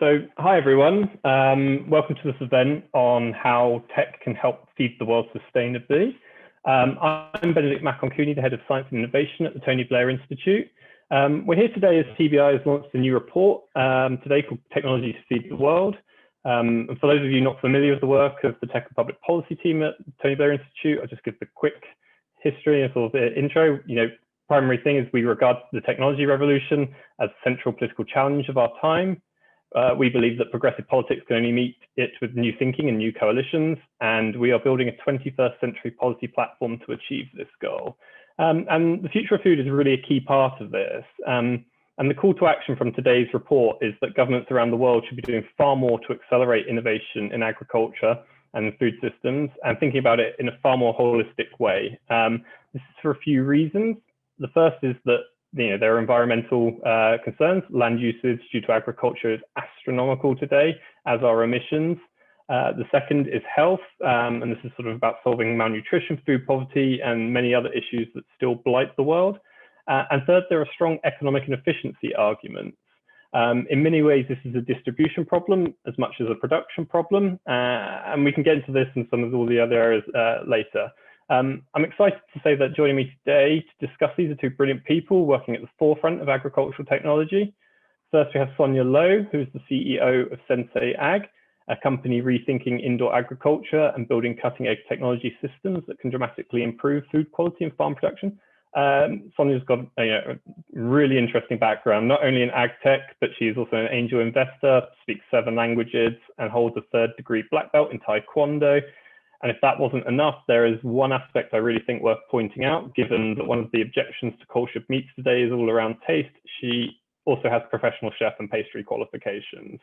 So, hi everyone. Welcome to this event on how tech can help feed the world sustainably. I'm Benedict Macon-Cooney, the Head of Science and Innovation at the Tony Blair Institute. We're here today as TBI has launched a new report today called Technology to Feed the World. And for those of you not familiar with the work of the Tech and Public Policy team at the Tony Blair Institute, I'll just give the quick history and sort of intro. Primary thing is we regard the technology revolution as a central political challenge of our time. We believe that progressive politics can only meet it with new thinking and new coalitions, and we are building a 21st century policy platform to achieve this goal. And the future of food is really a key part of this. And the call to action from today's report is that governments around the world should be doing far more to accelerate innovation in agriculture and food systems, and thinking about it in a far more holistic way. This is for a few reasons. The first is that there are environmental concerns. Land usage due to agriculture is astronomical today, as are emissions. The second is health, and this is sort of about solving malnutrition, food poverty, and many other issues that still blight the world. And third, there are strong economic and efficiency arguments. In many ways, this is a distribution problem as much as a production problem, and we can get into this and some of all the other areas later. I'm excited to say that joining me today to discuss these are two brilliant people working at the forefront of agricultural technology. First, we have Sonia Lowe, who's the CEO of Sensei Ag, a company rethinking indoor agriculture and building cutting-edge technology systems that can dramatically improve food quality and farm production. Sonia's got a really interesting background, not only in ag tech, but she's also an angel investor, speaks 7 languages, and holds a 3rd-degree black belt in Taekwondo. And if that wasn't enough, there is one aspect I really think worth pointing out, given that one of the objections to kosher meats today is all around taste. She also has professional chef and pastry qualifications.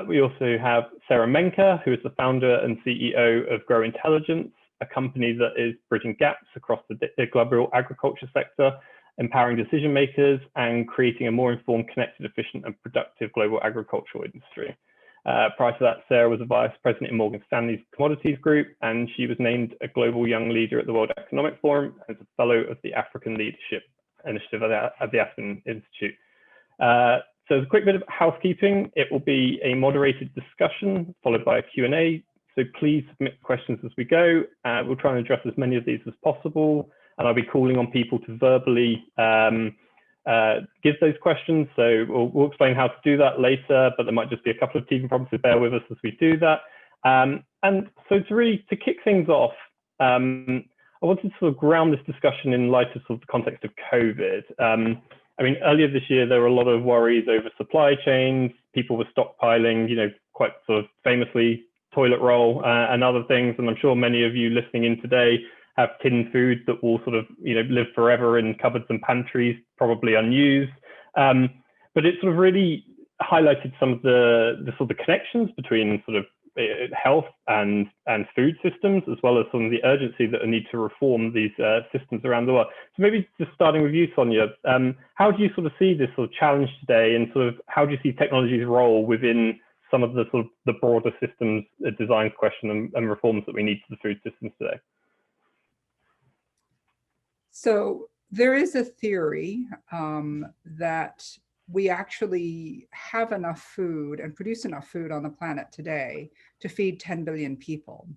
We also have Sarah Menker, who is the founder and CEO of Grow Intelligence, a company that is bridging gaps across the global agriculture sector, empowering decision makers and creating a more informed, connected, efficient and productive global agricultural industry. Prior to that, Sarah was a vice president in Morgan Stanley's Commodities Group, and she was named a global young leader at the World Economic Forum as a fellow of the African Leadership Initiative at the Aspen Institute. So as a quick bit of housekeeping, it will be a moderated discussion followed by a Q&A. So please submit questions as we go. We'll try and address as many of these as possible, and I'll be calling on people to verbally give those questions. So we'll explain how to do that later, but there might just be a couple of teething problems, so bear with us as we do that. And so to kick things off, I wanted to sort of ground this discussion in light of sort of the context of COVID. I mean, earlier this year, there were a lot of worries over supply chains. People were stockpiling, quite sort of famously toilet roll and other things. And I'm sure many of you listening in today have tinned food that will sort of, live forever in cupboards and pantries, probably unused. But it sort of really highlighted some of the sort of connections between sort of health and food systems, as well as some of the urgency that need to reform these systems around the world. So maybe just starting with you, Sonia, how do you sort of see this sort of challenge today, and sort of how do you see technology's role within some of the sort of the broader systems design question and reforms that we need to the food systems today? So there is a theory that we actually have enough food and produce enough food on the planet today to feed 10 billion people.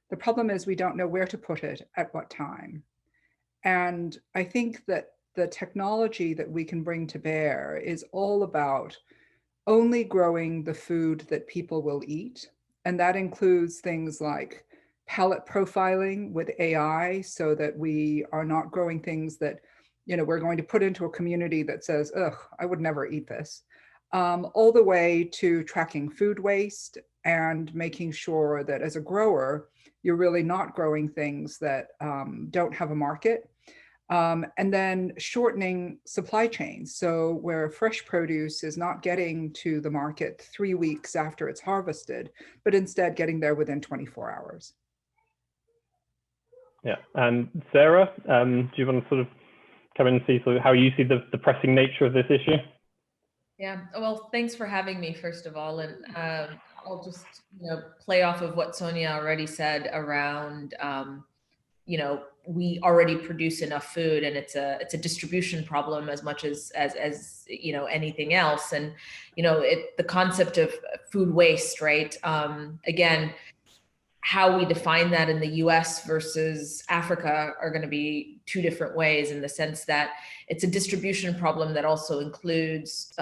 The problem is we don't know where to put it at what time. And I think that the technology that we can bring to bear is all about only growing the food that people will eat. And that includes things like palette profiling with AI, so that we are not growing things that we're going to put into a community that says, ugh, I would never eat this, all the way to tracking food waste and making sure that as a grower, you're really not growing things that don't have a market. And then shortening supply chains. So where fresh produce is not getting to the market 3 weeks after it's harvested, but instead getting there within 24 hours. Yeah, and Sarah, do you want to sort of come in and see sort of how you see the pressing nature of this issue? Yeah, well, thanks for having me, first of all. And I'll just play off of what Sonia already said around we already produce enough food, and it's a distribution problem as much as anything else. And the concept of food waste, right? Again, how we define that in the US versus Africa are going to be two different ways, in the sense that it's a distribution problem that also includes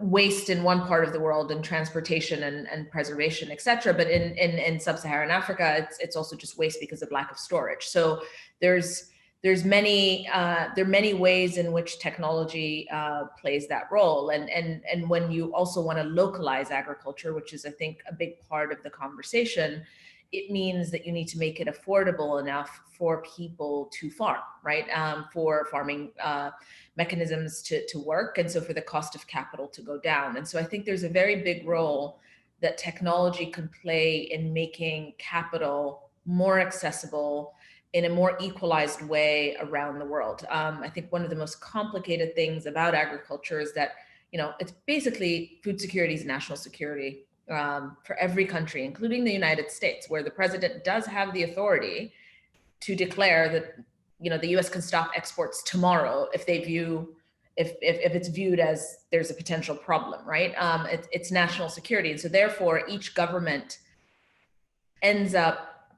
waste in one part of the world, and transportation and preservation, et cetera. But in sub-Saharan Africa, it's also just waste because of lack of storage. So there are many ways in which technology plays that role. And when you also want to localize agriculture, which is, I think, a big part of the conversation, it means that you need to make it affordable enough for people to farm, right? For farming mechanisms to work, and so for the cost of capital to go down. And so I think there's a very big role that technology can play in making capital more accessible in a more equalized way around the world. I think one of the most complicated things about agriculture is that, it's basically food security is national security for every country, including the United States, where the president does have the authority to declare that, the US can stop exports tomorrow if it's viewed as there's a potential problem, right? It's national security. And so therefore each government ends up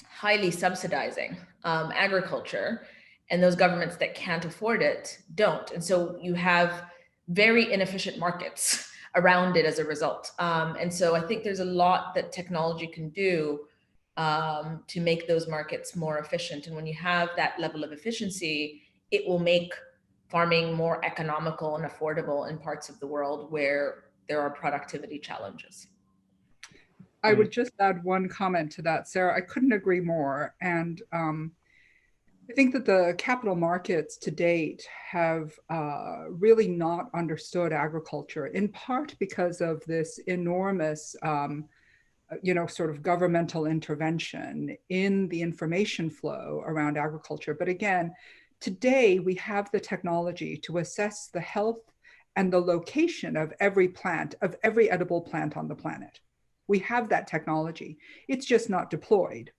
highly subsidizing agriculture, and those governments that can't afford it don't. And so you have very inefficient markets around it as a result. And so I think there's a lot that technology can do to make those markets more efficient. And when you have that level of efficiency, it will make farming more economical and affordable in parts of the world where there are productivity challenges. I would just add one comment to that, Sarah. I couldn't agree more. And I think that the capital markets to date have really not understood agriculture, in part because of this enormous, sort of governmental intervention in the information flow around agriculture. But again, today we have the technology to assess the health and the location of every plant, of every edible plant on the planet. We have that technology. It's just not deployed.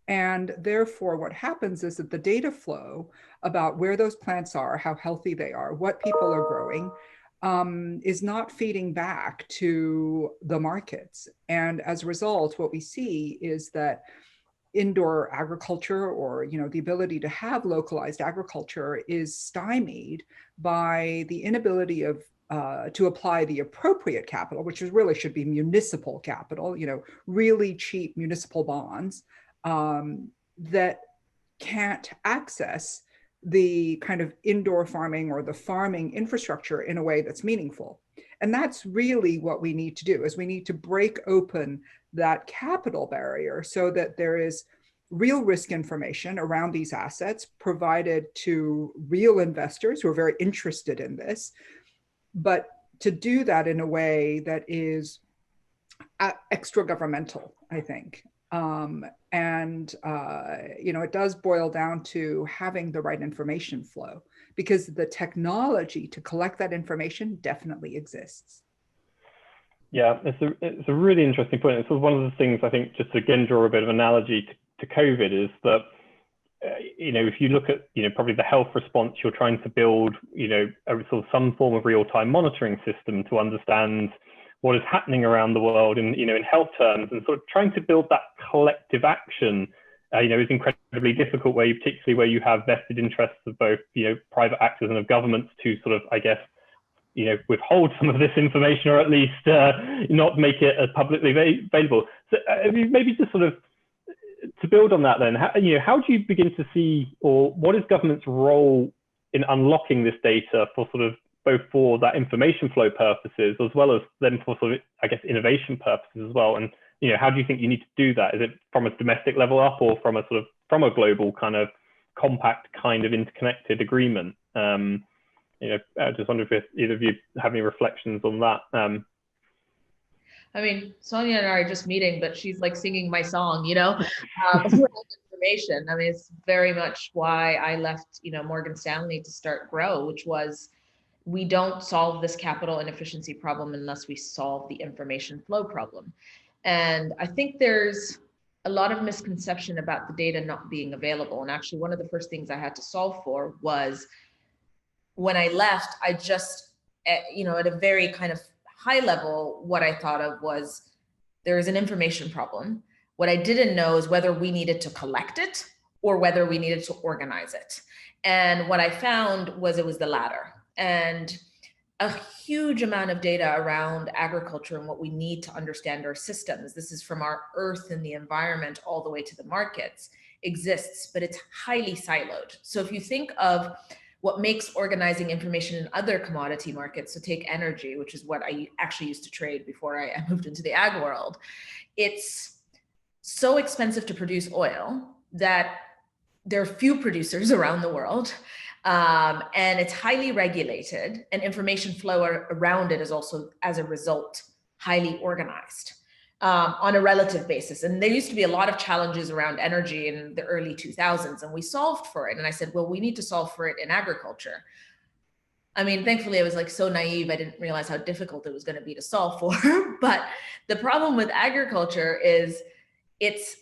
And therefore, what happens is that the data flow about where those plants are, how healthy they are, what people are growing, is not feeding back to the markets. And as a result, what we see is that indoor agriculture, or the ability to have localized agriculture, is stymied by the inability of to apply the appropriate capital, which really should be municipal capital, really cheap municipal bonds that can't access the kind of indoor farming or the farming infrastructure in a way that's meaningful. And that's really what we need to do, is we need to break open that capital barrier so that there is real risk information around these assets provided to real investors who are very interested in this, but to do that in a way that is extra governmental, I think. It does boil down to having the right information flow, because the technology to collect that information definitely exists. Yeah, it's a really interesting point. It's one of the things, I think, just to again draw a bit of analogy to COVID, is that if you look at probably the health response, you're trying to build sort of some form of real-time monitoring system to understand what is happening around the world in health terms, and sort of trying to build that collective action is incredibly difficult, particularly where you have vested interests of both private actors and of governments to sort of, I guess, withhold some of this information, or at least not make it publicly available. So maybe just sort of to build on that, then, how do you begin to see, or what is government's role in unlocking this data for sort of both for that information flow purposes, as well as then for sort of, I guess, innovation purposes as well? And how do you think you need to do that? Is it from a domestic level up, or from a global kind of compact kind of interconnected agreement? I just wonder if either of you have any reflections on that. I mean, Sonia and I are just meeting, but she's like singing my song, information. I mean, it's very much why I left, Morgan Stanley to start Grow, which was, we don't solve this capital inefficiency problem unless we solve the information flow problem. And I think there's a lot of misconception about the data not being available. And actually, one of the first things I had to solve for was when I left, I just, at a very kind of high level, what I thought of was there is an information problem. What I didn't know is whether we needed to collect it or whether we needed to organize it. And what I found was it was the latter. And a huge amount of data around agriculture and what we need to understand our systems, this is from our earth and the environment all the way to the markets, exists, but it's highly siloed. So if you think of what makes organizing information in other commodity markets, so take energy, which is what I actually used to trade before I moved into the ag world, it's so expensive to produce oil that there are few producers around the world. And it's highly regulated, and information flow around it is also, as a result, highly organized on a relative basis. And there used to be a lot of challenges around energy in the early 2000s, and we solved for it. And I said, well, we need to solve for it in agriculture. I mean, thankfully, I was like so naive, I didn't realize how difficult it was going to be to solve for. But the problem with agriculture is it's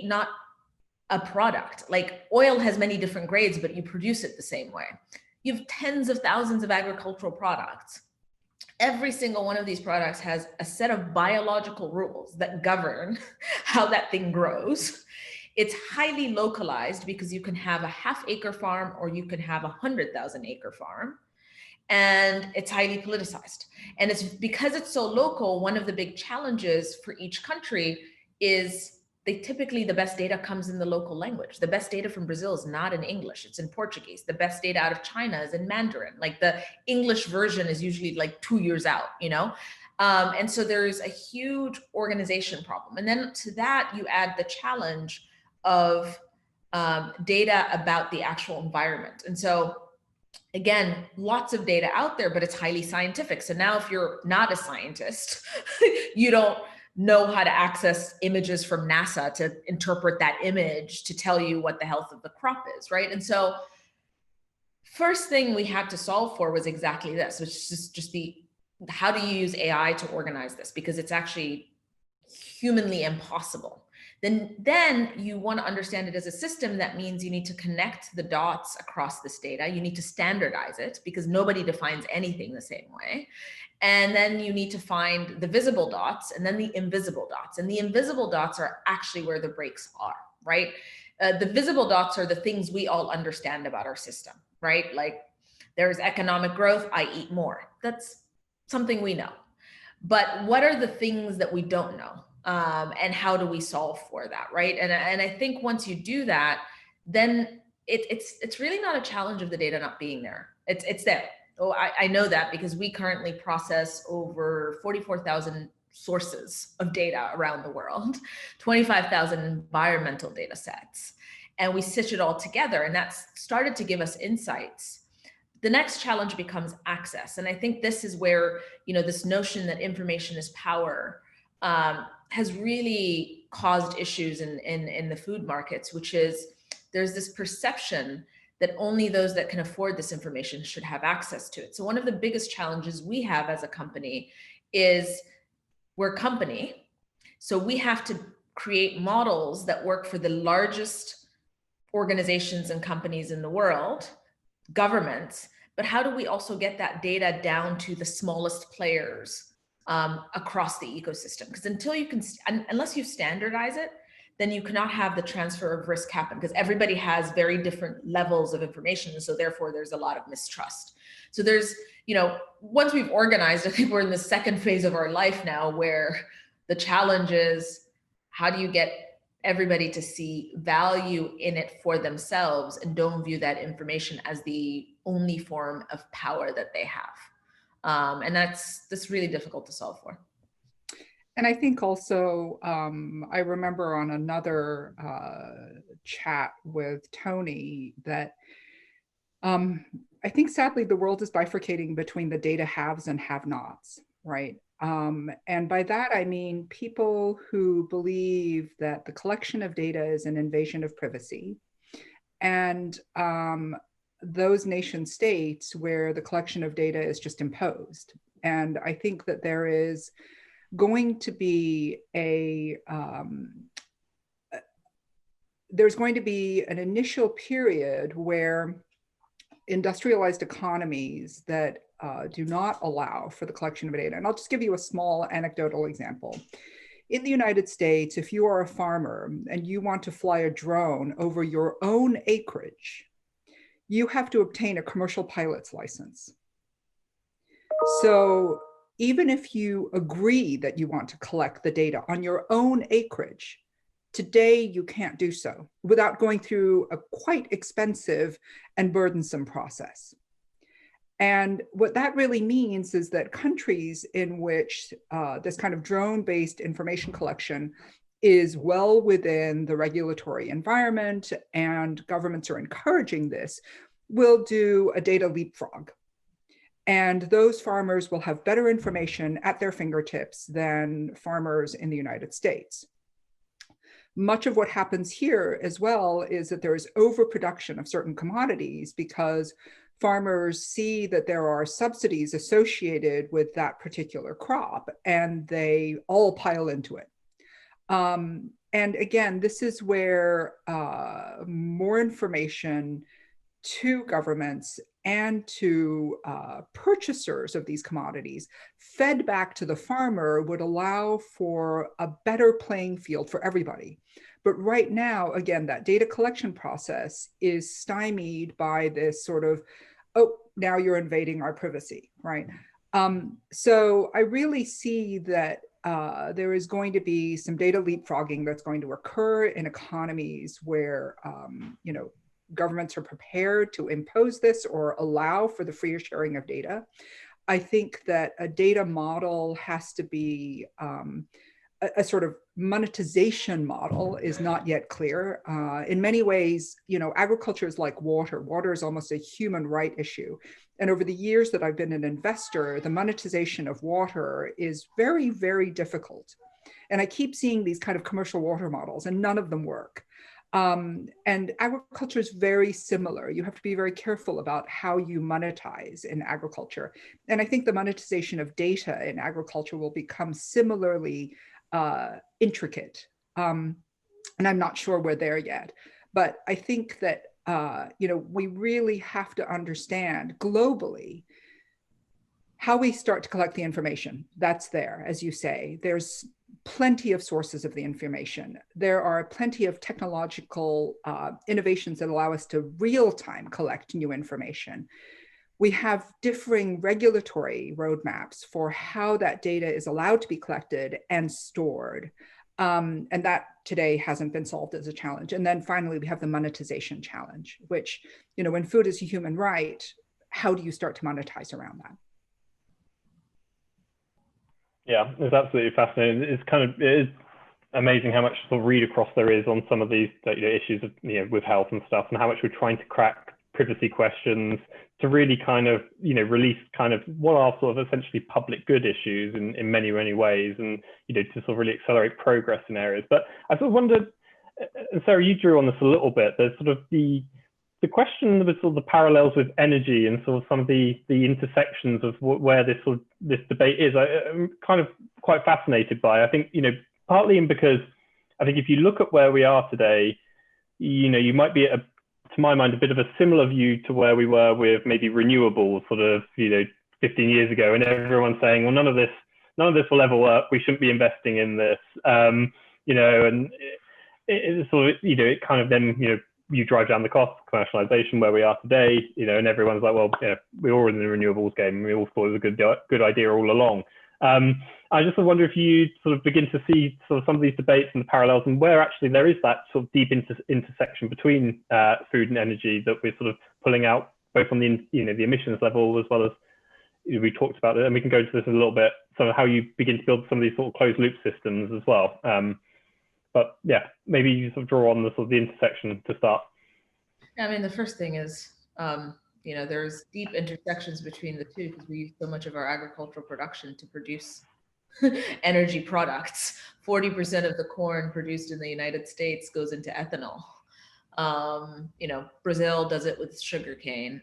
not a product. Like oil has many different grades, but you produce it the same way. You have tens of thousands of agricultural products. Every single one of these products has a set of biological rules that govern how that thing grows. It's highly localized because you can have a half-acre farm or you can have a 100,000-acre farm. And it's highly politicized. And it's because it's so local, one of the big challenges for each country is the best data comes in the local language. The best data from Brazil is not in English, it's in Portuguese. The best data out of China is in Mandarin. Like the English version is usually like 2 years out, And so there's a huge organization problem. And then to that, you add the challenge of data about the actual environment. And so again, lots of data out there, but it's highly scientific. So now if you're not a scientist, you don't know how to access images from NASA to interpret that image to tell you what the health of the crop is, right? And so first thing we had to solve for was exactly this, which is just how do you use AI to organize this? Because it's actually humanly impossible. Then you want to understand it as a system. That means you need to connect the dots across this data. You need to standardize it because nobody defines anything the same way. And then you need to find the visible dots and then the invisible dots. And the invisible dots are actually where the breaks are, right? The visible dots are the things we all understand about our system, right? Like there's economic growth, I eat more. That's something we know. But what are the things that we don't know? And how do we solve for that, right? And I think once you do that, then it's really not a challenge of the data not being there. It's there. Oh, I know that because we currently process over 44,000 sources of data around the world, 25,000 environmental data sets, and we stitch it all together, and that's started to give us insights. The next challenge becomes access, and I think this is where this notion that information is power has really caused issues in the food markets, which is there's this perception that only those that can afford this information should have access to it. So one of the biggest challenges we have as a company is we're a company. So we have to create models that work for the largest organizations and companies in the world, governments, but how do we also get that data down to the smallest players across the ecosystem? Because unless you standardize it, then you cannot have the transfer of risk happen because everybody has very different levels of information. And so therefore there's a lot of mistrust. So there's, once we've organized, I think we're in the second phase of our life now where the challenge is how do you get everybody to see value in it for themselves and don't view that information as the only form of power that they have. And that's really difficult to solve for. And I think also, I remember on another chat with Tony that I think sadly the world is bifurcating between the data haves and have-nots, right? And by that, I mean people who believe that the collection of data is an invasion of privacy, and those nation states where the collection of data is just imposed. And I think that there is going to be a there's going to be an initial period where industrialized economies that do not allow for the collection of data. And I'll just give you a small anecdotal example. In the United States, if you are a farmer and you want to fly a drone over your own acreage, you have to obtain a commercial pilot's license. So even if you agree that you want to collect the data on your own acreage, today you can't do so without going through a quite expensive and burdensome process. And what that really means is that countries in which this kind of drone-based information collection is well within the regulatory environment and governments are encouraging this, will do a data leapfrog. And those farmers will have better information at their fingertips than farmers in the United States. Much of what happens here as well is that there is overproduction of certain commodities because farmers see that there are subsidies associated with that particular crop and they all pile into it. And again, this is where more information to governments and to purchasers of these commodities fed back to the farmer would allow for a better playing field for everybody. But right now, again, that data collection process is stymied by this sort of, oh, now you're invading our privacy, right? So I really see that there is going to be some data leapfrogging that's going to occur in economies where, you know, governments are prepared to impose this or allow for the freer sharing of data. I think that a data model has to be a sort of monetization model is not yet clear. In many ways, you know, agriculture is like water. Water is almost a human right issue. And over the years that I've been an investor, the monetization of water is very, very difficult. And I keep seeing these kind of commercial water models and none of them work. And agriculture is very similar. You have to be very careful about how you monetize in agriculture. And I think the monetization of data in agriculture will become similarly intricate. And I'm not sure we're there yet. But I think that, you know, we really have to understand globally how we start to collect the information. That's there, as you say. There's plenty of sources of the information. There are plenty of technological innovations that allow us to real-time collect new information. We have differing regulatory roadmaps for how that data is allowed to be collected and stored. And that today hasn't been solved as a challenge. And then finally, we have the monetization challenge, which, you know, when food is a human right, how do you start to monetize around that? Yeah, it's absolutely fascinating. It is amazing how much sort of read across there is on some of these, you know, issues of, you know, with health and stuff, and how much we're trying to crack privacy questions to really kind of, you know, release kind of what are sort of essentially public good issues in many, many ways, and, you know, to sort of really accelerate progress in areas. But I sort of wondered, and Sarah, you drew on this a little bit, there's sort of the question with sort of the parallels with energy and sort of some of the intersections of where this sort of this debate is. I'm kind of quite fascinated by. I think, you know, partly because I think if you look at where we are today, you know, you might be at to my mind a bit of a similar view to where we were with maybe renewables sort of, you know, 15 years ago, and everyone's saying, well, none of this will ever work. We shouldn't be investing in this, you know, and it's sort of, you know, it kind of then, you know, you drive down the cost of commercialization where we are today, you know, and everyone's like, well, you know, we're all in the renewables game and we all thought it was a good idea all along. I just wonder if you sort of begin to see sort of some of these debates and the parallels and where actually there is that sort of deep intersection between food and energy that we're sort of pulling out both on the, you know, the emissions level as well as, you know, we talked about it, and we can go into this in a little bit, sort of how you begin to build some of these sort of closed loop systems as well. But yeah, maybe you sort of draw on the sort of the intersection to start. I mean, the first thing is, you know, there's deep intersections between the two because we use so much of our agricultural production to produce energy products. 40% of the corn produced in the United States goes into ethanol. You know, Brazil does it with sugarcane.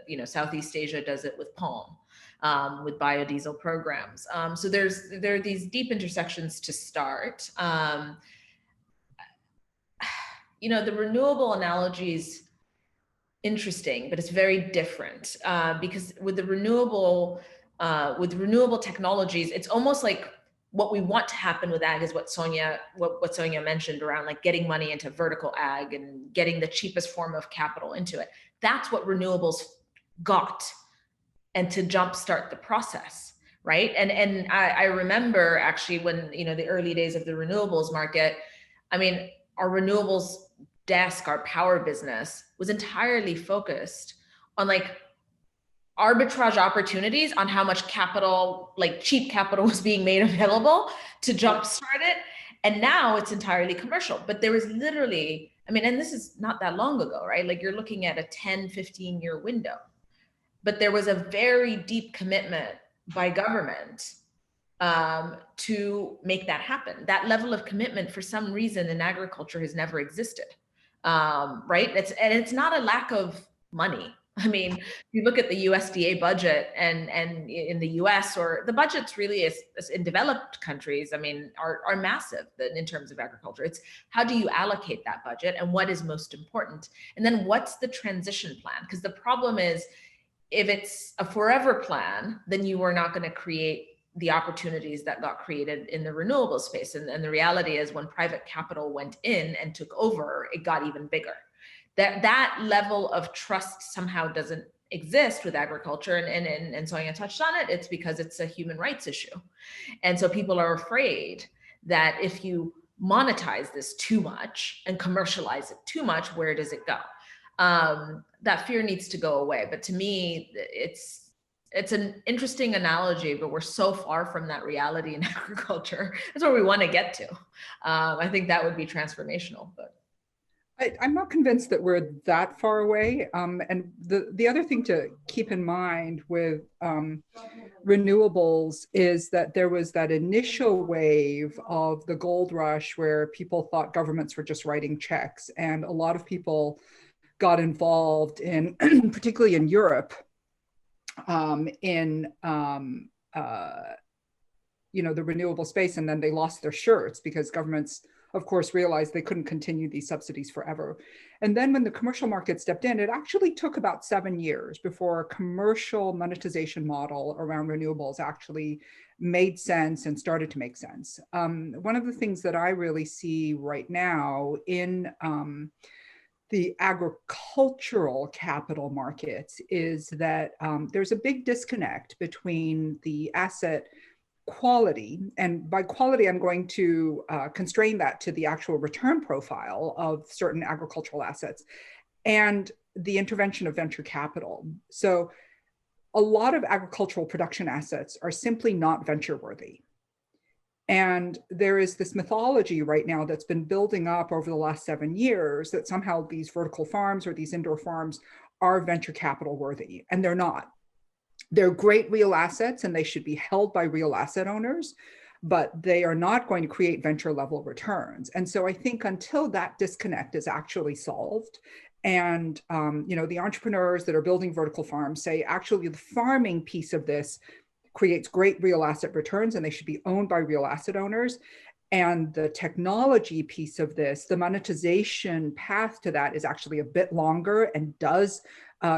You know, Southeast Asia does it with palm. With biodiesel programs. So there are these deep intersections to start. you know, the renewable analogy is interesting, but it's very different because with renewable technologies, it's almost like what we want to happen with ag is what Sonia mentioned around like getting money into vertical ag and getting the cheapest form of capital into it. That's what renewables got, and to jumpstart the process, right? And I remember actually when, you know, the early days of the renewables market, I mean, our renewables desk, our power business was entirely focused on like arbitrage opportunities on how much capital, like cheap capital, was being made available to jumpstart it. And now it's entirely commercial. But there was literally, I mean, and this is not that long ago, right? Like you're looking at a 10, 15-year window. But there was a very deep commitment by government to make that happen. That level of commitment, for some reason, in agriculture has never existed, right? It's not a lack of money. I mean, if you look at the USDA budget and in the US, or the budgets really is in developed countries, I mean, are massive in terms of agriculture. It's how do you allocate that budget and what is most important? And then what's the transition plan? Because the problem is, if it's a forever plan, then you are not going to create the opportunities that got created in the renewable space. And the reality is when private capital went in and took over, it got even bigger. That level of trust somehow doesn't exist with agriculture. And Sonia touched on it. It's because it's a human rights issue. And so people are afraid that if you monetize this too much and commercialize it too much, where does it go? That fear needs to go away. But to me, it's an interesting analogy, but we're so far from that reality in agriculture. That's where we want to get to. I think that would be transformational. But I'm not convinced that we're that far away. And the other thing to keep in mind with renewables is that there was that initial wave of the gold rush where people thought governments were just writing checks, and a lot of people got involved in, particularly in Europe, in you know, the renewable space, and then they lost their shirts because governments, of course, realized they couldn't continue these subsidies forever. And then when the commercial market stepped in, it actually took about 7 years before a commercial monetization model around renewables actually made sense and started to make sense. One of the things that I really see right now in the agricultural capital markets is that there's a big disconnect between the asset quality, and by quality, I'm going to constrain that to the actual return profile of certain agricultural assets, and the intervention of venture capital. So a lot of agricultural production assets are simply not venture worthy. And there is this mythology right now that's been building up over the last 7 years that somehow these vertical farms or these indoor farms are venture capital worthy, and they're not. They're great real assets and they should be held by real asset owners, but they are not going to create venture level returns. And so I think until that disconnect is actually solved, and you know, the entrepreneurs that are building vertical farms say, actually, the farming piece of this creates great real asset returns and they should be owned by real asset owners. And the technology piece of this, the monetization path to that is actually a bit longer and does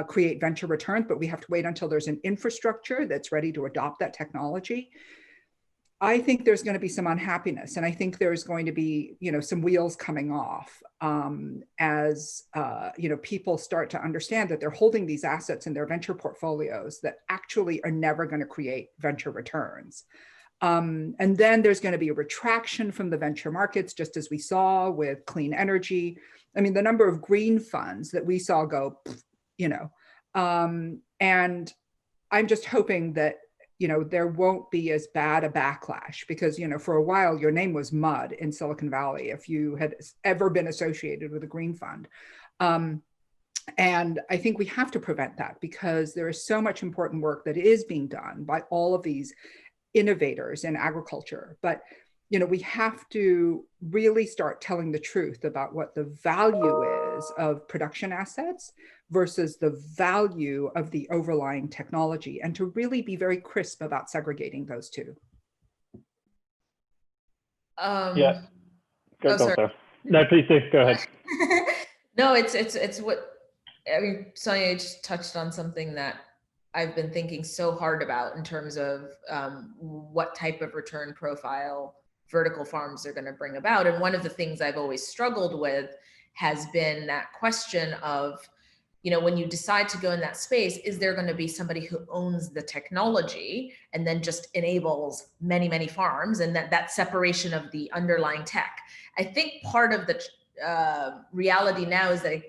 create venture returns, but we have to wait until there's an infrastructure that's ready to adopt that technology. I think there's going to be some unhappiness, and I think there's going to be, you know, some wheels coming off as you know, people start to understand that they're holding these assets in their venture portfolios that actually are never going to create venture returns. And then there's going to be a retraction from the venture markets, just as we saw with clean energy. I mean, the number of green funds that we saw go, you know, and I'm just hoping that, you know, there won't be as bad a backlash, because, you know, for a while your name was mud in Silicon Valley if you had ever been associated with a green fund. And I think we have to prevent that, because there is so much important work that is being done by all of these innovators in agriculture. But, you know, we have to really start telling the truth about what the value is of production assets versus the value of the overlying technology, and to really be very crisp about segregating those two. Yeah. Go, sorry. No, please do, go ahead. No, it's what, I mean, Sonia just touched on something that I've been thinking so hard about in terms of what type of return profile vertical farms are going to bring about. And one of the things I've always struggled with has been that question of, you know, when you decide to go in that space, is there going to be somebody who owns the technology and then just enables many, many farms, and that separation of the underlying tech? I think part of the reality now is that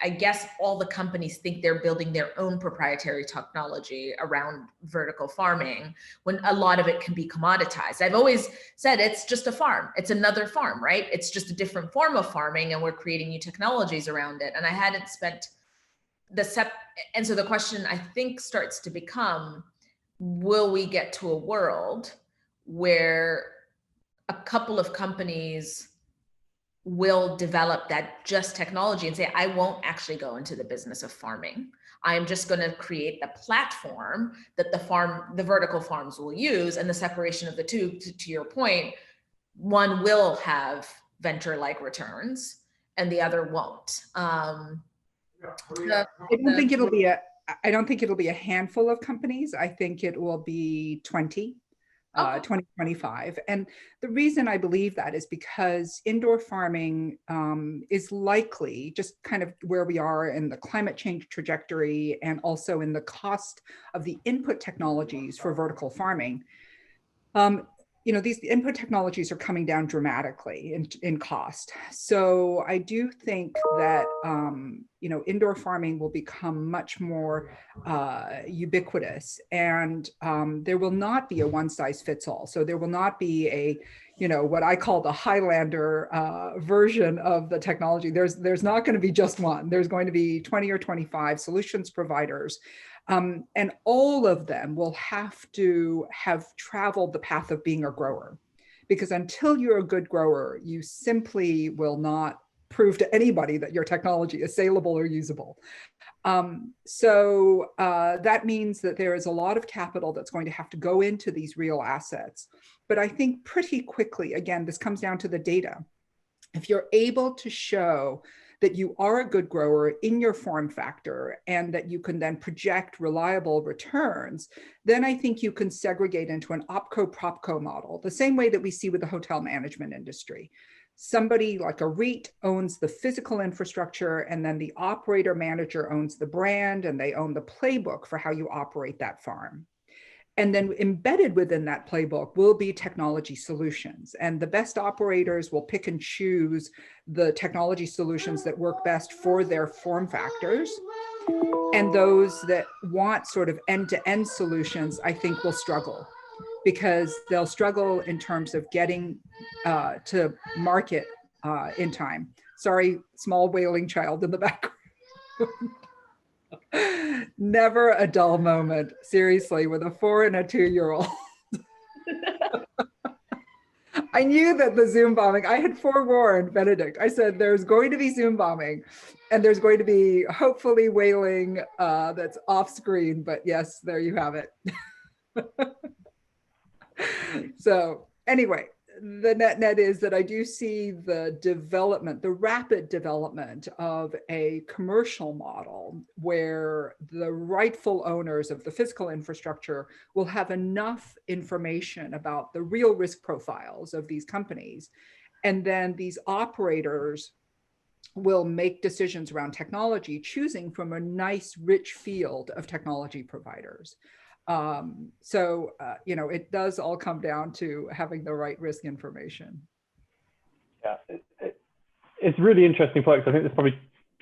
I guess all the companies think they're building their own proprietary technology around vertical farming, when a lot of it can be commoditized. I've always said it's just a farm. It's another farm, right? It's just a different form of farming, and we're creating new technologies around it. And I hadn't spent and so the question I think starts to become, will we get to a world where a couple of companies will develop that just technology and say, I won't actually go into the business of farming. I'm just going to create the platform that the vertical farms will use, and the separation of the two, to your point, one will have venture-like returns and the other won't. I don't think it'll be a handful of companies. I think it will be 20. 2025. And the reason I believe that is because indoor farming is likely, just kind of where we are in the climate change trajectory and also in the cost of the input technologies for vertical farming. You know, these input technologies are coming down dramatically in cost. So I do think that, you know, indoor farming will become much more ubiquitous, and there will not be a one size fits all. So there will not be a, you know, what I call the Highlander version of the technology. There's not going to be just one. There's going to be 20 or 25 solutions providers. And all of them will have to have traveled the path of being a grower, because until you're a good grower, you simply will not prove to anybody that your technology is saleable or usable. So that means that there is a lot of capital that's going to have to go into these real assets. But I think pretty quickly, again, this comes down to the data. If you're able to show that you are a good grower in your form factor and that you can then project reliable returns, then I think you can segregate into an OpCo-PropCo model, the same way that we see with the hotel management industry. Somebody like a REIT owns the physical infrastructure, and then the operator manager owns the brand, and they own the playbook for how you operate that farm. And then embedded within that playbook will be technology solutions. And the best operators will pick and choose the technology solutions that work best for their form factors. And those that want sort of end-to-end solutions, I think, will struggle, because they'll struggle in terms of getting to market in time. Sorry, small wailing child in the background. Never a dull moment, seriously, with a 4 and a 2-year-old. I knew that the Zoom bombing, I had forewarned Benedict. I said, there's going to be Zoom bombing, and there's going to be hopefully wailing that's off screen, but yes, there you have it. So anyway, the net is that I do see the development, the rapid development of a commercial model where the rightful owners of the physical infrastructure will have enough information about the real risk profiles of these companies. And then these operators will make decisions around technology, choosing from a nice, rich field of technology providers. You know, it does all come down to having the right risk information. Yeah, it's really interesting point. I think there's probably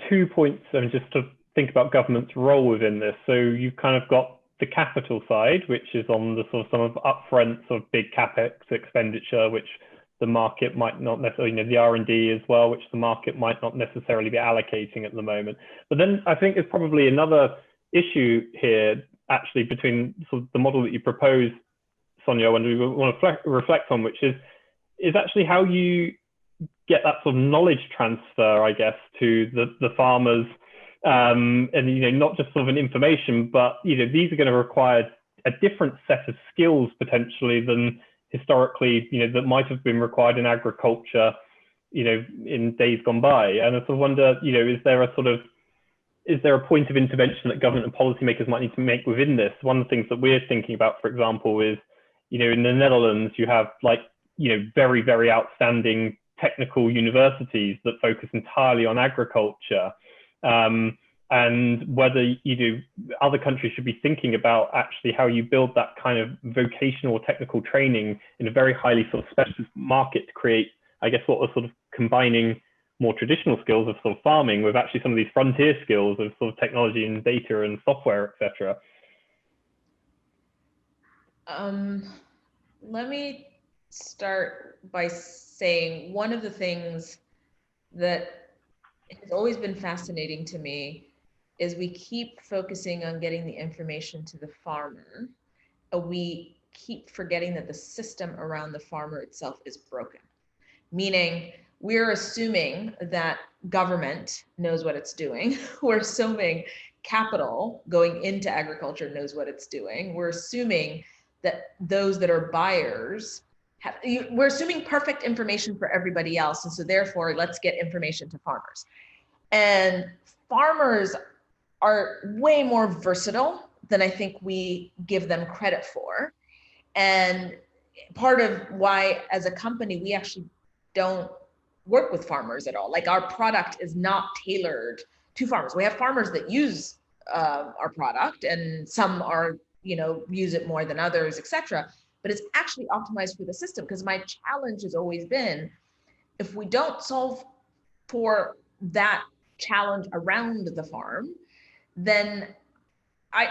2 points, just to think about government's role within this. So you've kind of got the capital side, which is on the sort of some of upfront sort of big capex expenditure, which the market might not necessarily, you know, the R&D as well, which the market might not necessarily be allocating at the moment. But then I think there's probably another issue here, actually, between sort of the model that you propose, Sonia, and we want to reflect on, which is actually how you get that sort of knowledge transfer, I guess, to the farmers, and, you know, not just sort of an information, but, you know, these are going to require a different set of skills potentially than historically, you know, that might have been required in agriculture, in days gone by. And I sort of wonder, is there a point of intervention that government and policymakers might need to make within this? One of the things that we're thinking about, for example, is, in the Netherlands, you have very, very outstanding technical universities that focus entirely on agriculture. And whether other countries should be thinking about actually how you build that kind of vocational or technical training in a very highly sort of specialist market to create, I guess, what was sort of combining more traditional skills of sort of farming with actually some of these frontier skills of sort of technology and data and software, etc. Let me start by saying one of the things that has always been fascinating to me is we keep focusing on getting the information to the farmer. We keep forgetting that the system around the farmer itself is broken. Meaning, we're assuming that government knows what it's doing. We're assuming capital going into agriculture knows what it's doing. We're assuming that those that are buyers we're assuming perfect information for everybody else. And so therefore, let's get information to farmers. And farmers are way more versatile than I think we give them credit for. And part of why, as a company, we actually don't work with farmers at all. Like, our product is not tailored to farmers. We have farmers that use our product, and some are, use it more than others, etc. But it's actually optimized for the system, because my challenge has always been, if we don't solve for that challenge around the farm, then I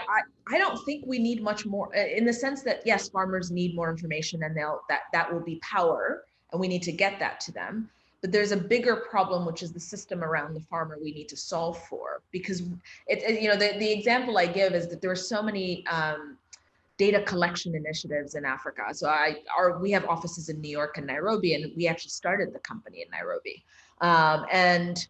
don't think we need much more, in the sense that, yes, farmers need more information, and that will be power, and we need to get that to them. But there's a bigger problem, which is the system around the farmer we need to solve for. Because the example I give is that there are so many data collection initiatives in Africa. So we have offices in New York and Nairobi, and we actually started the company in Nairobi. And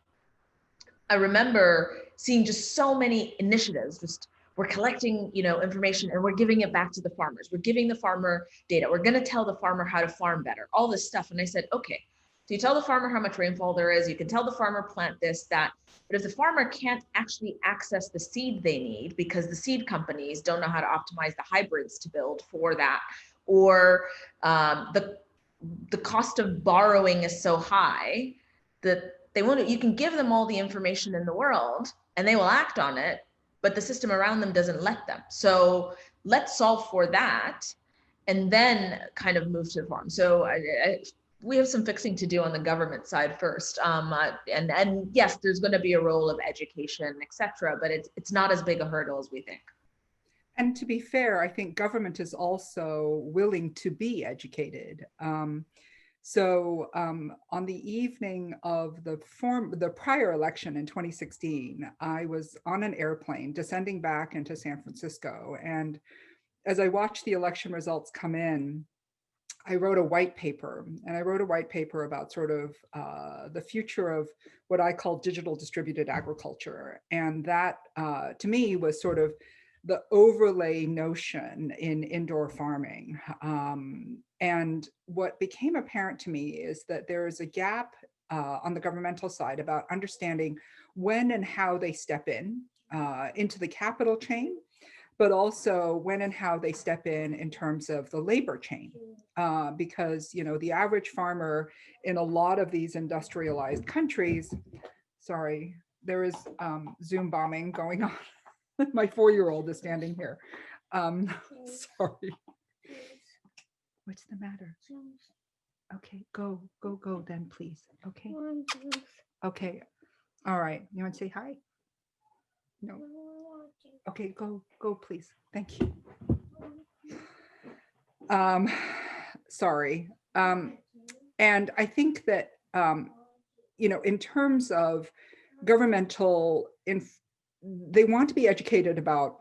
I remember seeing just so many initiatives. We're collecting, information, and we're giving it back to the farmers. We're giving the farmer data. We're going to tell the farmer how to farm better, all this stuff. And I said, okay, so you tell the farmer how much rainfall there is. You can tell the farmer plant this, that. But if the farmer can't actually access the seed they need, because the seed companies don't know how to optimize the hybrids to build for that, or the cost of borrowing is so high that you can give them all the information in the world and they will act on it, but the system around them doesn't let them. So let's solve for that and then kind of move to the farm. So we have some fixing to do on the government side first. And yes, there's going to be a role of education, et cetera, but it's not as big a hurdle as we think. And to be fair, I think government is also willing to be educated. So on the evening of the prior election in 2016, I was on an airplane descending back into San Francisco. And as I watched the election results come in, I wrote a white paper, and I wrote a white paper about sort of the future of what I call digital distributed agriculture. And that, to me, was sort of the overlay notion in indoor farming. And what became apparent to me is that there is a gap on the governmental side about understanding when and how they step into the capital chain, but also when and how they step in terms of the labor chain. Because, the average farmer in a lot of these industrialized countries, sorry, there is Zoom bombing going on. My 4-year-old is standing here. Sorry. What's the matter? Okay, go then, please. Okay. Okay. All right. You want to say hi? No. Okay, go, please. Thank you. Sorry. And I think that, in terms of governmental, they want to be educated about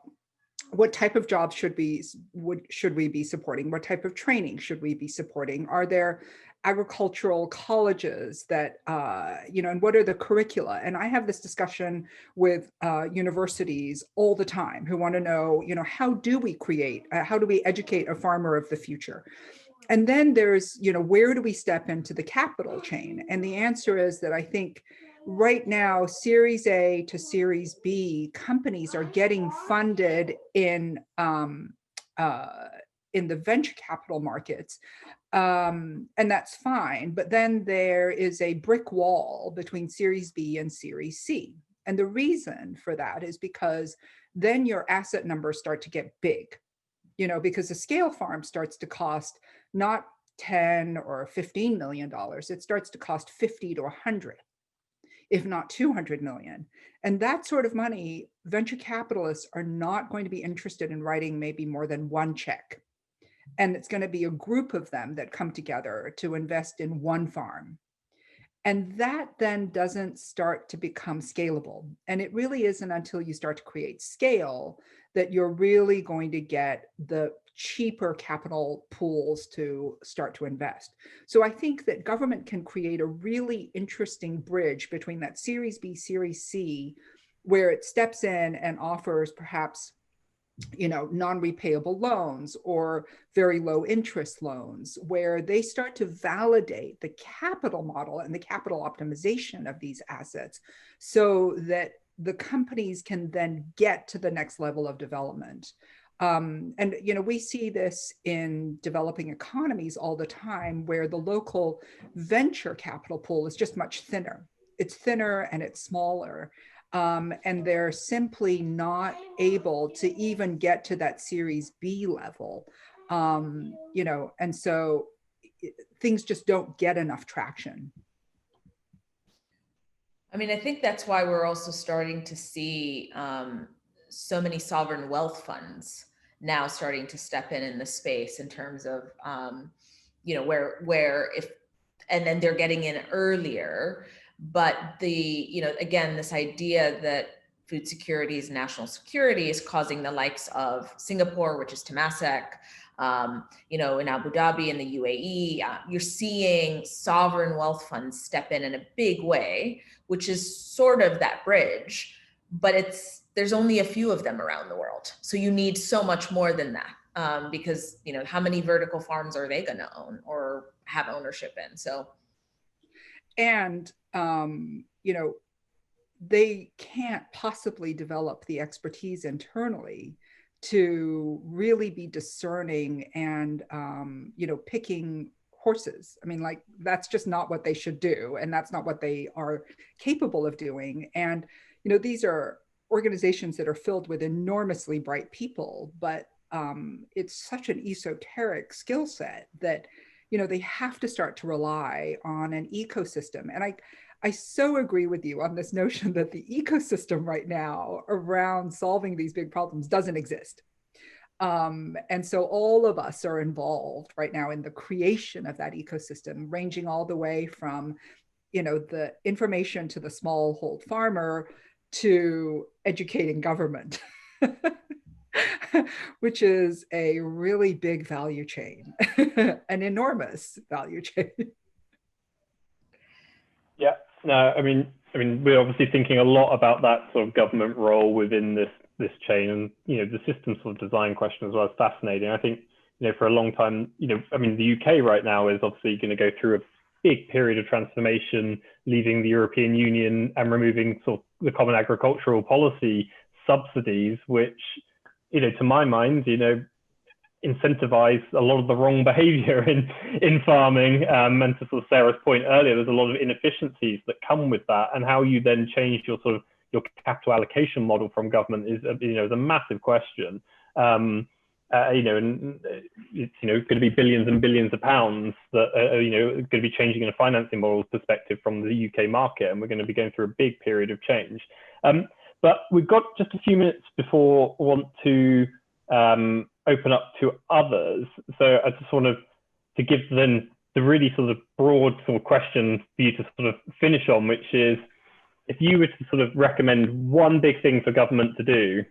what type of jobs should we be supporting? What type of training should we be supporting? Are there agricultural colleges that, and what are the curricula? And I have this discussion with universities all the time who want to know, how do we educate a farmer of the future? and then there's, where do we step into the capital chain? And the answer is that I think right now, Series A to Series B companies are getting funded in the venture capital markets. And that's fine. But then there is a brick wall between Series B and Series C. And the reason for that is because then your asset numbers start to get big, because a scale farm starts to cost not 10 or $15 million. It starts to cost 50 to 100, if not 200 million. And that sort of money, venture capitalists are not going to be interested in writing maybe more than one check. And it's going to be a group of them that come together to invest in one farm. And that then doesn't start to become scalable. And it really isn't until you start to create scale that you're really going to get the cheaper capital pools to start to invest. So I think that government can create a really interesting bridge between that Series B, Series C, where it steps in and offers perhaps non-repayable loans or very low interest loans, where they start to validate the capital model and the capital optimization of these assets so that the companies can then get to the next level of development. And we see this in developing economies all the time, where the local venture capital pool is just much thinner. It's thinner and it's smaller. And they're simply not able to even get to that Series B level, and so things just don't get enough traction. I mean, I think that's why we're also starting to see so many sovereign wealth funds now starting to step in the space in terms of, where if, and then they're getting in earlier. But again, this idea that food security is national security is causing the likes of Singapore, which is Temasek, in Abu Dhabi and the UAE, you're seeing sovereign wealth funds step in a big way, which is sort of that bridge, but there's only a few of them around the world. So you need so much more than that, because, how many vertical farms are they going to own or have ownership in? So. And, they can't possibly develop the expertise internally to really be discerning and, picking horses. I mean, that's just not what they should do. And that's not what they are capable of doing. And, these are organizations that are filled with enormously bright people, but it's such an esoteric skill set that they have to start to rely on an ecosystem. And I so agree with you on this notion that the ecosystem right now around solving these big problems doesn't exist. And so all of us are involved right now in the creation of that ecosystem, ranging all the way from, the information to the smallhold farmer to educating government. Which is a really big value chain, an enormous value chain. Yeah, no, I mean, we're obviously thinking a lot about that sort of government role within this chain, and the system sort of design question as well is fascinating. I think for a long time, the UK right now is obviously going to go through a big period of transformation, leaving the European Union and removing sort of the common agricultural policy subsidies, which to my mind, incentivize a lot of the wrong behavior in farming. And to sort of Sarah's point earlier, there's a lot of inefficiencies that come with that, and how you then change your capital allocation model from government is a massive question. And it's going to be billions and billions of pounds that are going to be changing in a financing model perspective from the UK market, and we're going to be going through a big period of change. But we've got just a few minutes before we want to open up to others. So I just want to give then the really sort of broad sort of question for you to sort of finish on, which is, if you were to sort of recommend one big thing for government to do,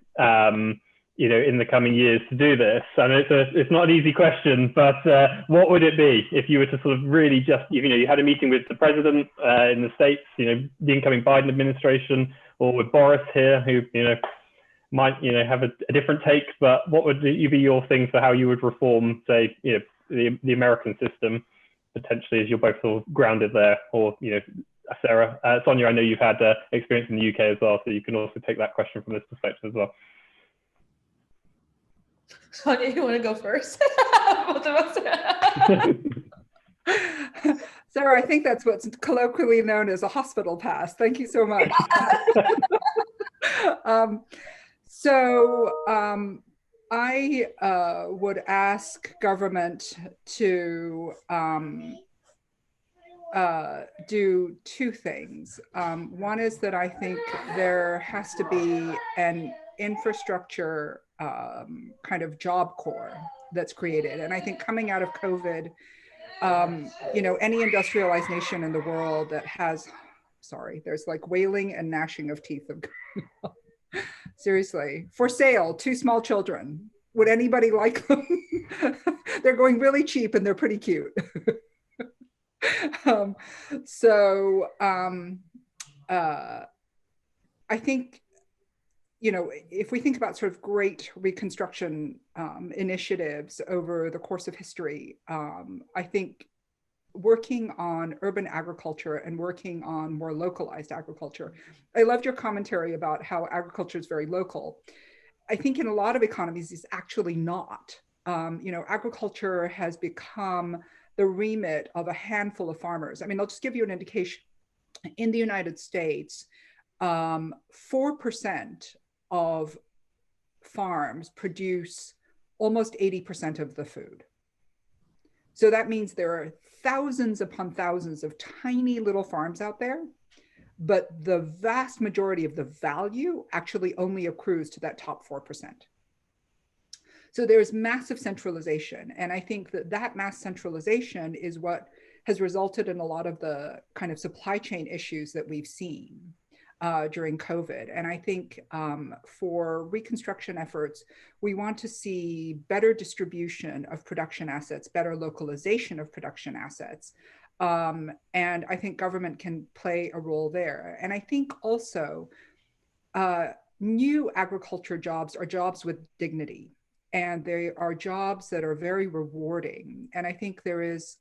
in the coming years to do this, and it's not an easy question, but what would it be if you were to sort of really just, you had a meeting with the president in the States, the incoming Biden administration, or with Boris here, who, might, have a different take, but what would be your thing for how you would reform, say, the American system, potentially, as you're both sort of grounded there, or, you know, Sarah, Sonia, I know you've had experience in the UK as well, so you can also take that question from this perspective as well. Sonia, you want to go first? Both of us. Sarah, I think that's what's colloquially known as a hospital pass. Thank you so much. I would ask government to do two things. One is that I think there has to be an infrastructure kind of job corps that's created. And I think coming out of COVID, you know, any industrialized nation in the world that has, sorry, there's like wailing and gnashing of teeth. Seriously, for sale, 2 small children. Would anybody like them? They're going really cheap and they're pretty cute. I think, you know, if we think about sort of great reconstruction initiatives over the course of history, I think working on urban agriculture and working on more localized agriculture. I loved your commentary about how agriculture is very local. I think in a lot of economies, it's actually not. You know, agriculture has become the remit of a handful of farmers. I mean, I'll just give you an indication. In the United States, 4% of farms produce almost 80% of the food. So that means there are thousands upon thousands of tiny little farms out there, but the vast majority of the value actually only accrues to that top 4%. So there's massive centralization. And I think that that mass centralization is what has resulted in a lot of the kind of supply chain issues that we've seen during COVID. And I think for reconstruction efforts, we want to see better distribution of production assets, better localization of production assets. And I think government can play a role there. And I think also new agriculture jobs are jobs with dignity. And they are jobs that are very rewarding. And I think there is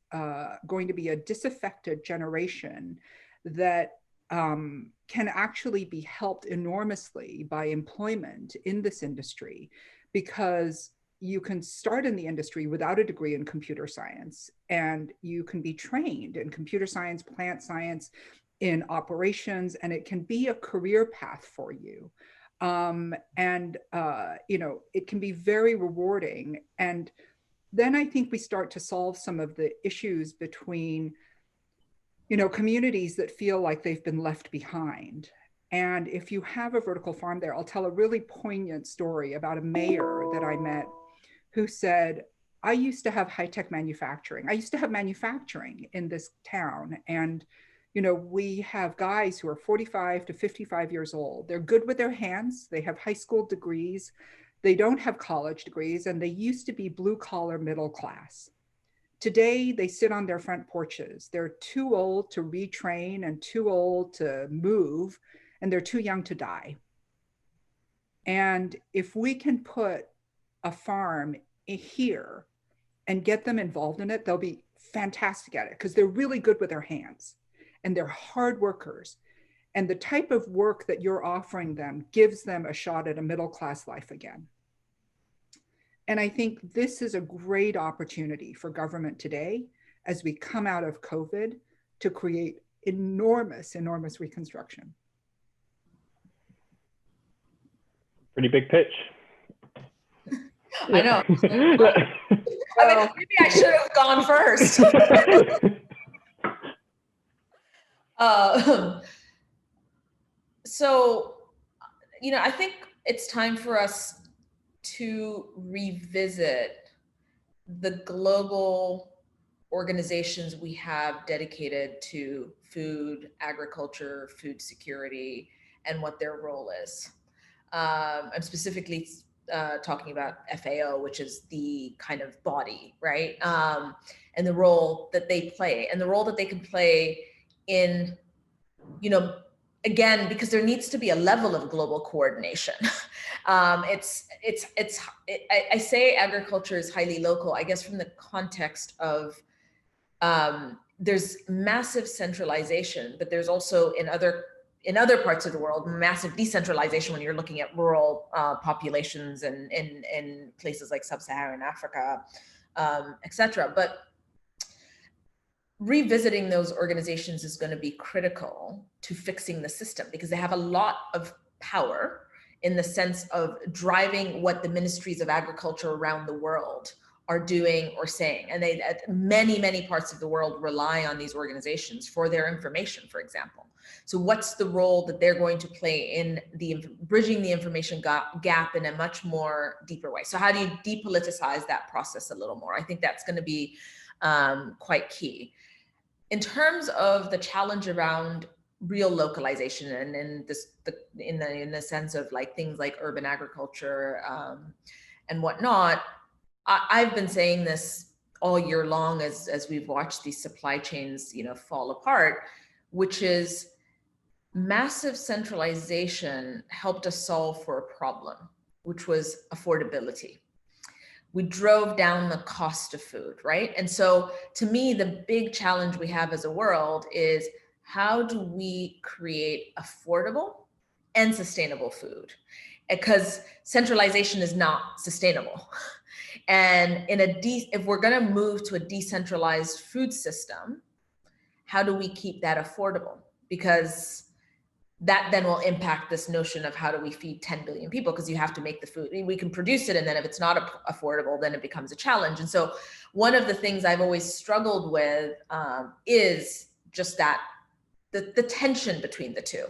going to be a disaffected generation that can actually be helped enormously by employment in this industry, because you can start in the industry without a degree in computer science, and you can be trained in computer science, plant science, in operations, and it can be a career path for you. You know, it can be very rewarding. And then I think we start to solve some of the issues between, you know, communities that feel like they've been left behind. And if you have a vertical farm there, I'll tell a really poignant story about a mayor that I met who said, I used to have high-tech manufacturing. I used to have manufacturing in this town. And you know, we have guys who are 45 to 55 years old. They're good with their hands. They have high school degrees. They don't have college degrees, and they used to be blue collar middle class. Today, they sit on their front porches. They're too old to retrain and too old to move, and they're too young to die. And if we can put a farm here and get them involved in it, they'll be fantastic at it because they're really good with their hands. And they're hard workers. And the type of work that you're offering them gives them a shot at a middle-class life again. And I think this is a great opportunity for government today, as we come out of COVID, to create enormous, enormous reconstruction. Pretty big pitch. I know. I mean, maybe I should have gone first. So, you know, I think it's time for us to revisit the global organizations we have dedicated to food, agriculture, food security, and what their role is. I'm specifically talking about FAO, which is the kind of body, right? And the role that they play, and the role that they can play in, you know, again, because there needs to be a level of global coordination. I say agriculture is highly local, I guess, from the context of there's massive centralization, but there's also in other parts of the world, massive decentralization when you're looking at rural populations and in places like sub-Saharan Africa, etc. But revisiting those organizations is going to be critical to fixing the system, because they have a lot of power in the sense of driving what the ministries of agriculture around the world are doing or saying. And many parts of the world rely on these organizations for their information, for example. So what's the role that they're going to play in bridging the information gap in a much more deeper way? So how do you depoliticize that process a little more? I think that's going to be quite key. In terms of the challenge around real localization and in the sense of like things like urban agriculture and whatnot, I've been saying this all year long as we've watched these supply chains, fall apart, which is massive centralization helped us solve for a problem, which was affordability. We drove down the cost of food, right? And so to me, the big challenge we have as a world is how do we create affordable and sustainable food? Because centralization is not sustainable. And if we're going to move to a decentralized food system, how do we keep that affordable? Because that then will impact this notion of how do we feed 10 billion people, because you have to make the food. We can produce it, and then if it's not affordable, then it becomes a challenge. And so one of the things I've always struggled with is just that, the tension between the two,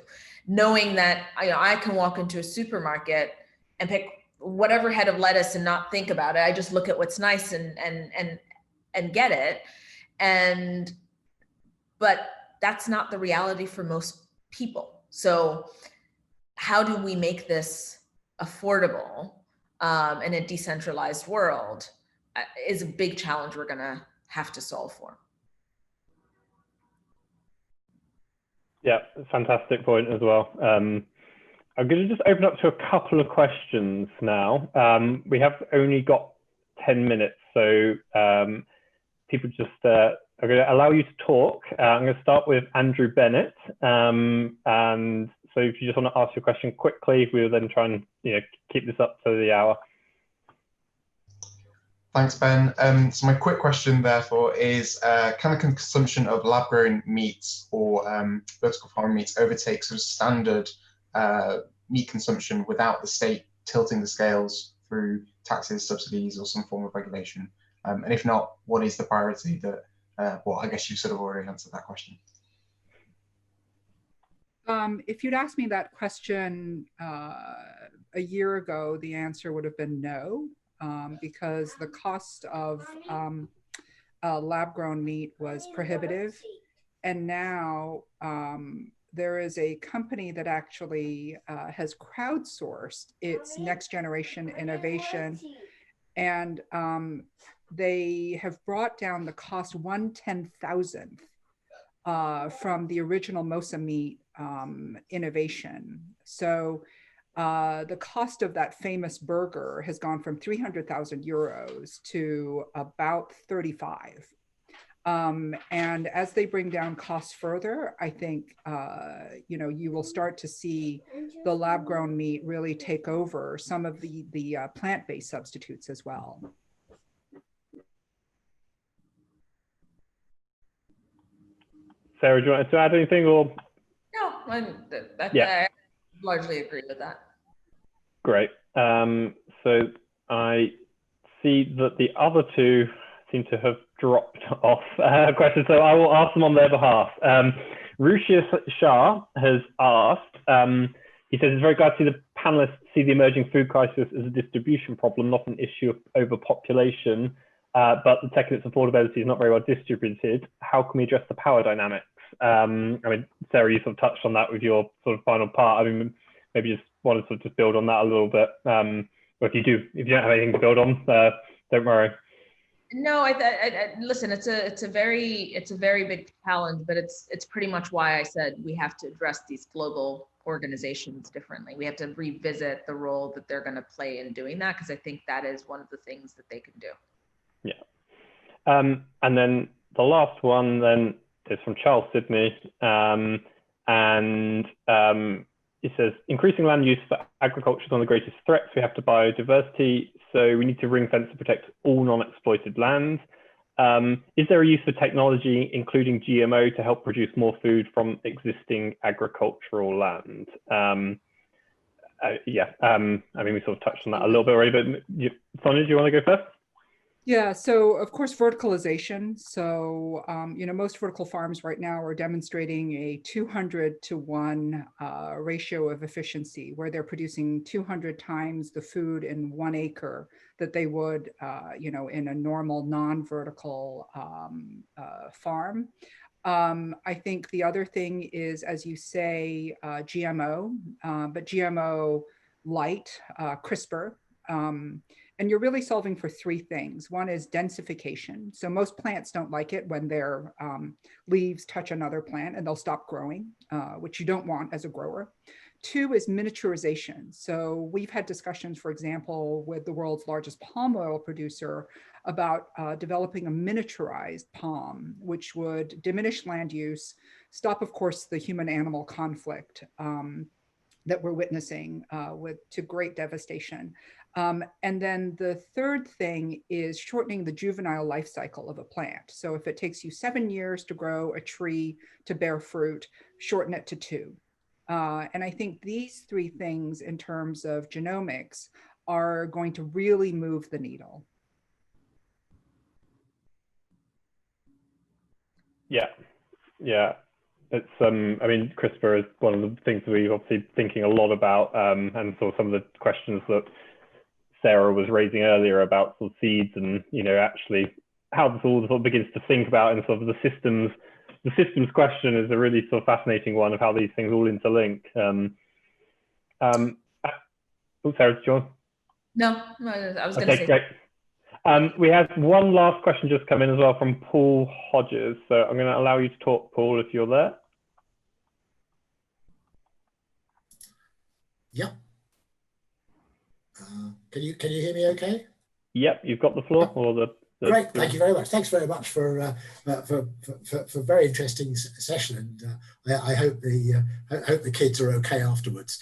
knowing that I can walk into a supermarket and pick whatever head of lettuce and not think about it. I just look at what's nice and get it. But that's not the reality for most people. So how do we make this affordable in a decentralized world is a big challenge we're gonna have to solve for. Yeah, fantastic point as well. I'm going to just open up to a couple of questions now. We have only got 10 minutes, so people just are going to allow you to talk. I'm going to start with Andrew Bennett. And so if you just want to ask your question quickly, we'll then try and keep this up to the hour. Thanks, Ben. So my quick question, therefore, is can the consumption of lab-grown meats or vertical farm meats overtake sort of standard meat consumption without the state tilting the scales through taxes, subsidies, or some form of regulation? And if not, what is the priority that, well, I guess you sort of already answered that question. If you'd asked me that question a year ago, the answer would have been no. Because the cost of lab-grown meat was prohibitive. And now there is a company that actually has crowdsourced its next generation innovation. And they have brought down the cost 1/10,000th from the original MOSA meat innovation. So the cost of that famous burger has gone from 300,000 euros to about 35. And as they bring down costs further, I think, you will start to see the lab-grown meat really take over some of the plant-based substitutes as well. Sarah, do you want to add anything, or? No, I largely agree with that. Great. So I see that the other two seem to have dropped off questions, so I will ask them on their behalf. Rushia Shah has asked, he says, it's very glad to see the panelists see the emerging food crisis as a distribution problem, not an issue of overpopulation, but the tech and its affordability is not very well distributed. How can we address the power dynamics? I mean, Sarah, you sort of touched on that with your sort of final part. I mean, maybe just want to sort of just build on that a little bit. Or if you don't have anything to build on, don't worry. No, listen. It's a very big challenge, but it's pretty much why I said we have to address these global organizations differently. We have to revisit the role that they're going to play in doing that, because I think that is one of the things that they can do. Yeah, and then the last one then is from Charles Sidney, and it says, increasing land use for agriculture is one of the greatest threats we have to biodiversity, so we need to ring fence and protect all non-exploited land. Is there a use for technology, including GMO, to help produce more food from existing agricultural land? I mean, we sort of touched on that a little bit already, but Sonia, do you want to go first? Yeah, so of course, verticalization. So, most vertical farms right now are demonstrating a 200-to-1 ratio of efficiency, where they're producing 200 times the food in 1 acre that they would, in a normal non-vertical farm. I think the other thing is, as you say, GMO, but GMO light, CRISPR. And you're really solving for 3 things. One is densification. So most plants don't like it when their leaves touch another plant and they'll stop growing, which you don't want as a grower. 2 is miniaturization. So we've had discussions, for example, with the world's largest palm oil producer about developing a miniaturized palm, which would diminish land use, stop, of course, the human-animal conflict that we're witnessing to great devastation. And then the third thing is shortening the juvenile life cycle of a plant. So if it takes you 7 years to grow a tree to bear fruit, shorten it to 2. And I think these 3 things in terms of genomics are going to really move the needle. Yeah. It's, I mean, CRISPR is one of the things we're obviously thinking a lot about, and so some of the questions that Sarah was raising earlier about sort of seeds and, actually how this all sort of begins to think about, and sort of the systems question is a really sort of fascinating one of how these things all interlink. Sarah, did you want? No, I was going to say. Great. We have one last question just come in as well from Paul Hodges. So I'm going to allow you to talk, Paul, if you're there. Yep. Can you hear me okay? Yep, you've got the floor. Or the Great, thank you very much. Thanks very much for a very interesting session, and I hope the kids are okay afterwards.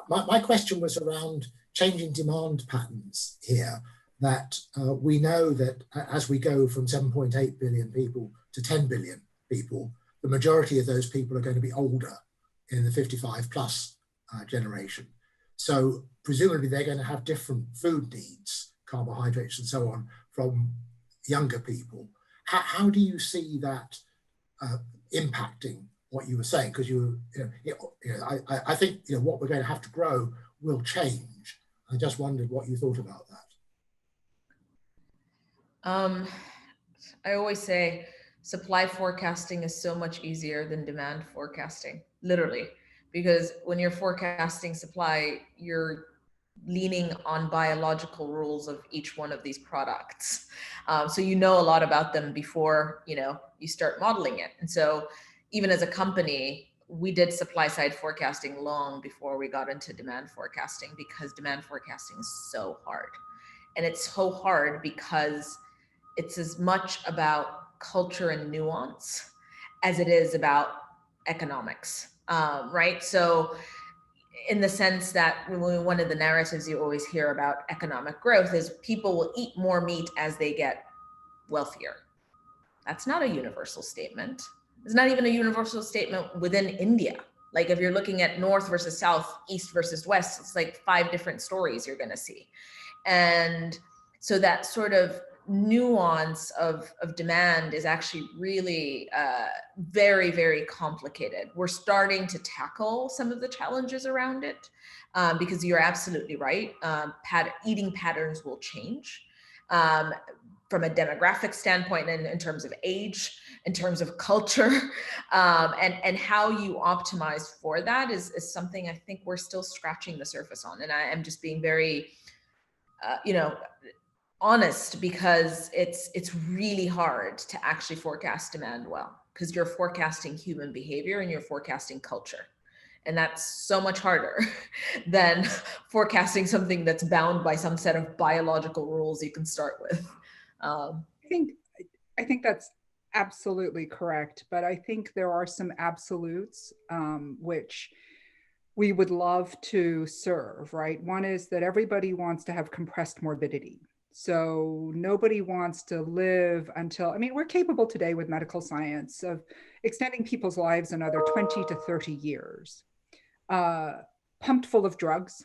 My question was around changing demand patterns here. That we know that as we go from 7.8 billion people to 10 billion people, the majority of those people are going to be older, in the 55 plus generation. So presumably they're going to have different food needs, carbohydrates and so on, from younger people. How do you see that impacting what you were saying? Because I think what we're going to have to grow will change. I just wondered what you thought about that. I always say supply forecasting is so much easier than demand forecasting, literally, because when you're forecasting supply, you're leaning on biological rules of each one of these products. So you know a lot about them before you start modeling it. And so even as a company, we did supply side forecasting long before we got into demand forecasting, because demand forecasting is so hard. And it's so hard because it's as much about culture and nuance as it is about economics, right? So in the sense that one of the narratives you always hear about economic growth is people will eat more meat as they get wealthier. That's not a universal statement. It's not even a universal statement within India. Like if you're looking at North versus South, East versus West, it's like 5 different stories you're gonna see. And so that sort of nuance of demand is actually really very, very complicated. We're starting to tackle some of the challenges around it because you're absolutely right. Eating patterns will change from a demographic standpoint, and in terms of age, in terms of culture, and how you optimize for that is something I think we're still scratching the surface on. And I am just being very, honest, because it's really hard to actually forecast demand well, because you're forecasting human behavior and you're forecasting culture. And that's so much harder than forecasting something that's bound by some set of biological rules you can start with. I think that's absolutely correct, but I think there are some absolutes which we would love to serve, right? One is that everybody wants to have compressed morbidity. So nobody wants to live until, I mean, we're capable today with medical science of extending people's lives another 20 to 30 years, pumped full of drugs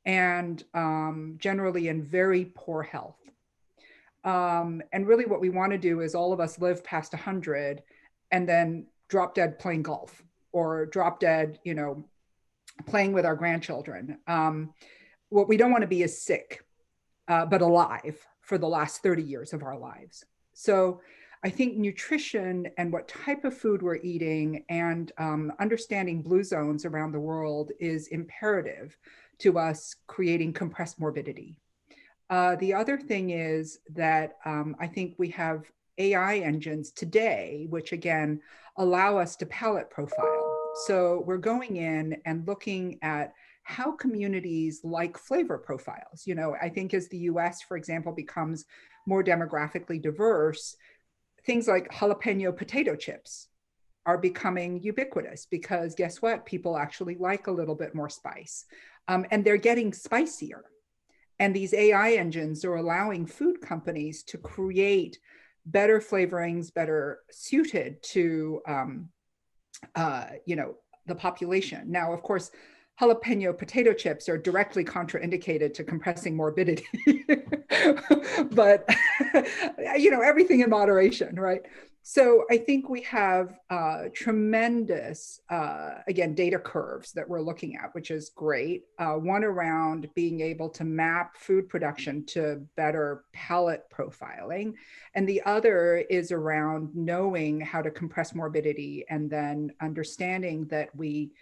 and generally in very poor health. And really what we want to do is all of us live past 100 and then drop dead playing golf or drop dead, you know, playing with our grandchildren. What we don't want to be is sick, but alive for the last 30 years of our lives. So I think nutrition and what type of food we're eating and understanding blue zones around the world is imperative to us creating compressed morbidity. The other thing is that I think we have AI engines today, which again, allow us to palate profile. So we're going in and looking at how communities like flavor profiles. You know, I think as the US, for example, becomes more demographically diverse, things like jalapeno potato chips are becoming ubiquitous because guess what? People actually like a little bit more spice and they're getting spicier. And these AI engines are allowing food companies to create better flavorings, better suited to, you know, the population. Now, of course, jalapeno potato chips are directly contraindicated to compressing morbidity, but, you know, everything in moderation, right? So I think we have tremendous, again, data curves that we're looking at, which is great. One around being able to map food production to better palate profiling. And the other is around knowing how to compress morbidity and then understanding that we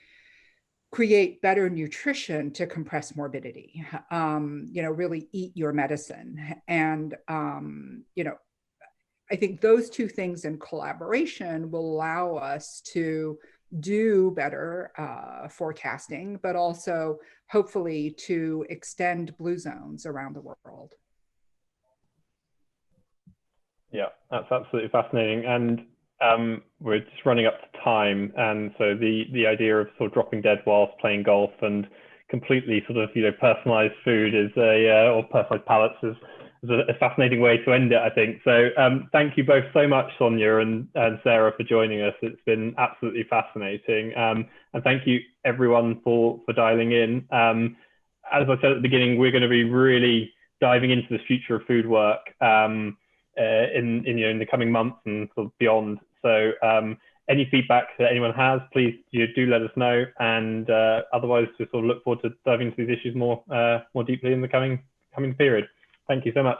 create better nutrition to compress morbidity, you know, really eat your medicine. And, you know, I think those two things in collaboration will allow us to do better forecasting, but also hopefully to extend blue zones around the world. Yeah, that's absolutely fascinating. And we're just running up to time. And so the idea of sort of dropping dead whilst playing golf and completely sort of, you know, personalized food is or personalized palates is a fascinating way to end it, I think. So thank you both so much, Sonia and Sarah, for joining us. It's been absolutely fascinating. And thank you everyone for dialing in. As I said at the beginning, we're going to be really diving into the future of food work in the coming months and sort of beyond. So any feedback that anyone has, please do let us know. And otherwise, just sort of look forward to diving into these issues more deeply in the coming period. Thank you so much.